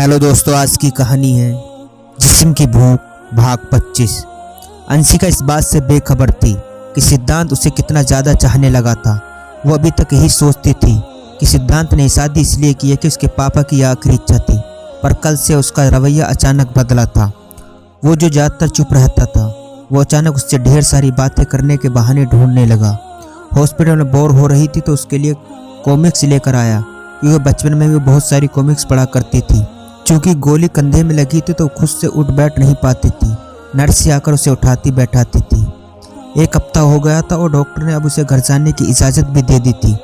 Hello दोस्तों, आज की कहानी है जिस्म की भूख भाग 25। अंशिका इस बात से बेखबर थी कि सिद्धांत उसे कितना ज़्यादा चाहने लगा था। वो अभी तक यही सोचती थी कि सिद्धांत ने शादी इसलिए की है कि उसके पापा की यह आखिरी इच्छा थी, पर कल से उसका रवैया अचानक बदला था। वो जो ज़्यादातर चुप रहता था, वो अचानक उससे ढेर सारी बातें करने के बहाने ढूंढने लगा। हॉस्पिटल में बोर हो रही थी तो उसके लिए कॉमिक्स लेकर आया, क्योंकि बचपन में भी बहुत सारी कॉमिक्स पढ़ा करती थी। चूँकि गोली कंधे में लगी थी तो खुद से उठ बैठ नहीं पाती थी, नर्स से आकर उसे उठाती बैठाती थी। एक हफ्ता हो गया था और डॉक्टर ने अब उसे घर जाने की इजाज़त भी दे दी थी।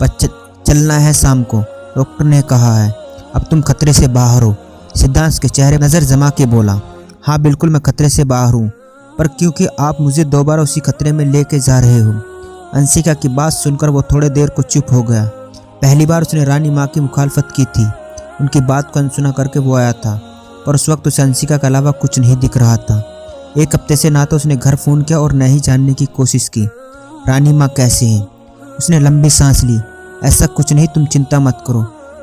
पर चलना है शाम को, डॉक्टर ने कहा है। अब तुम खतरे से बाहर हो। सिद्धांत के चेहरे नज़र जमा के बोला, हाँ बिल्कुल मैं खतरे से बाहर हूँ, पर क्योंकि आप मुझे दोबारा उसी खतरे में लेके जा रहे हो। अंशिका की बात सुनकर वो थोड़े देर को चुप हो गया। पहली बार उसने रानी माँ की मुखालफत की थी। उनकी बात को अनसुना करके वो आया था, पर उस वक्त उसे अंशिका के अलावा कुछ नहीं दिख रहा था। एक हफ्ते से ना तो उसने घर फ़ोन किया और न ही जानने की कोशिश की रानी माँ कैसे हैं। उसने लंबी सांस ली। ऐसा कुछ नहीं, तुम चिंता मत करो,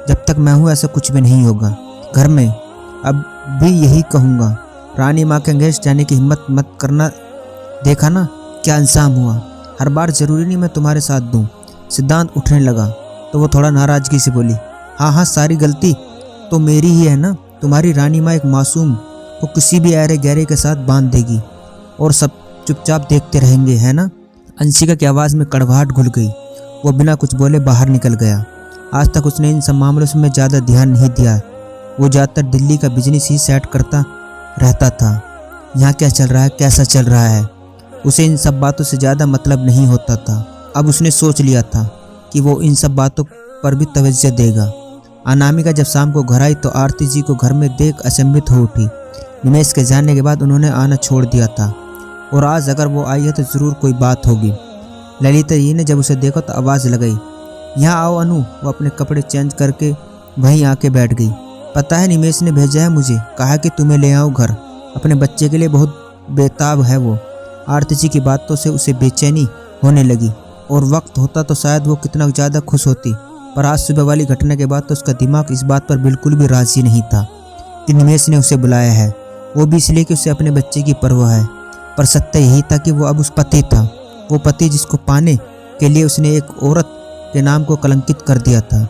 जब तक मैं हूँ ऐसा कुछ भी नहीं होगा। घर में अब भी यही कहूँगा, रानी माँ के अंगेज जाने की हिम्मत मत करना। देखा ना क्या अंजाम हुआ। हर बार ज़रूरी नहीं मैं तुम्हारे साथ दूँ। सिद्धांत उठने लगा तो वो थोड़ा नाराज़गी से बोली, हाँ सारी गलती तो मेरी ही है ना। तुम्हारी रानी माँ एक मासूम को किसी भी ऐरे गहरे के साथ बांध देगी और सब चुपचाप देखते रहेंगे, है ना। अंशिका की आवाज़ में कड़वाहट घुल गई। वो बिना कुछ बोले बाहर निकल गया। आज तक उसने इन सब मामलों में ज़्यादा ध्यान नहीं दिया। वो ज़्यादातर दिल्ली का बिजनेस ही सेट करता रहता था। यहाँ क्या चल रहा है, कैसा चल रहा है, उसे इन सब बातों से ज़्यादा मतलब नहीं होता था। अब उसने सोच लिया था कि वो इन सब बातों पर भी तवज्जो देगा। अनामिका जब शाम को घर आई तो आरती जी को घर में देख अचंभित हो उठी। निमेश के जाने के बाद उन्होंने आना छोड़ दिया था, और आज अगर वो आई है तो ज़रूर कोई बात होगी। ललिता जी ने जब उसे देखा तो आवाज़ लगाई, यहाँ आओ अनु। वो अपने कपड़े चेंज करके वहीं आके बैठ गई। पता है निमेश ने भेजा है मुझे, कहा कि तुम्हें ले आओ घर, अपने बच्चे के लिए बहुत बेताब है वो। आरती जी की बातों से उसे बेचैनी होने लगी, और वक्त होता तो शायद वो कितना ज़्यादा खुश होती, पर आज सुबह वाली घटना के बाद तो उसका दिमाग इस बात पर बिल्कुल भी राज़ी नहीं था कि निमेश ने उसे बुलाया है। वो भी इसलिए कि उसे अपने बच्चे की परवाह है, पर सत्य यही था कि वो अब उस पति था। वो पति जिसको पाने के लिए उसने एक औरत के नाम को कलंकित कर दिया था।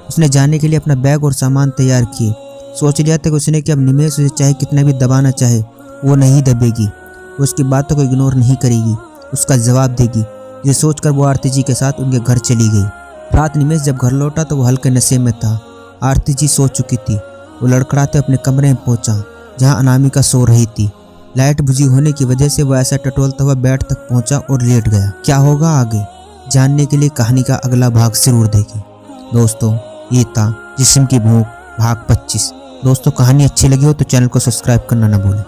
उसने जाने के लिए अपना बैग और सामान तैयार किए। सोच लिया था कि उसने कि अब निमेश उसे चाहे कितना भी दबाना चाहे वो नहीं दबेगी। वो उसकी बातों को इग्नोर नहीं करेगी, उसका जवाब देगी। ये सोचकर वो आरती जी के साथ उनके घर चली गई। रात निमेश जब घर लौटा तो वो हल्के नशे में था। आरती जी सो चुकी थी। वो लड़खड़ाते अपने कमरे में पहुंचा जहां अनामिका सो रही थी। लाइट बुझी होने की वजह से वो ऐसा टटोलता हुआ बेड तक पहुंचा और लेट गया। क्या होगा आगे जानने के लिए कहानी का अगला भाग जरूर देखें। दोस्तों, ये था जिस्म की भूख भाग 25। दोस्तों, कहानी अच्छी लगी हो तो चैनल को सब्सक्राइब करना न भूलें।